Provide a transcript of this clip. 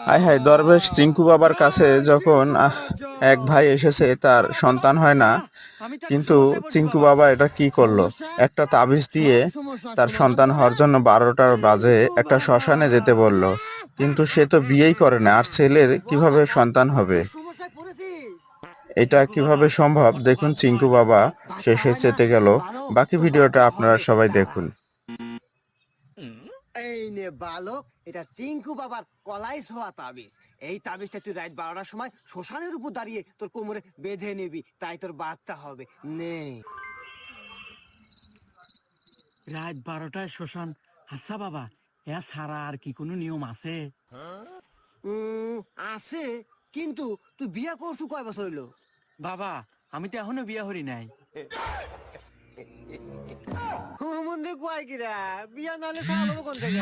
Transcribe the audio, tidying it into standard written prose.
হায় হায়, দরবেশ চিঙ্কু বাবার কাছে যখন এক ভাই এসেছে, তার সন্তান হয় না, কিন্তু চিঙ্কু বাবা এটা কি করলো? একটা তাবিজ দিয়ে তার সন্তান হওয়ার জন্য 12টার বাজে একটা শ্মশানে যেতে বলল, কিন্তু সে তো বিয়েই করে না, আর ছেলের কিভাবে সন্তান হবে? এটা কিভাবে সম্ভব? দেখুন, চিঙ্কু বাবা শেষে চেতে গেল। বাকি ভিডিওটা আপনারা সবাই দেখুন। এই নে বালক, এটা চিঙ্কু বাবার কলাই ছোঁয়া তাবিজ। এই তাবিজটা তুই রাত 12টার সময় শ্মশানের উপর দাঁড়িয়ে তোর কোমরে বেঁধে নিবি, তাই তোর বাচ্চা হবে। নে। রাত 12টায় শ্মশান? আচ্ছা বাবা, এ ছাড়া আর কি কোনো নিয়ম আছে? উম, আছে, কিন্তু তুই বিয়া করছু কয় বছর হইলো? বাবা, আমি তো এখনো বিয়া হরি নাই। মন্দির কয় কিরা বিয়া নাহলে ছাড়া কোন থেকে?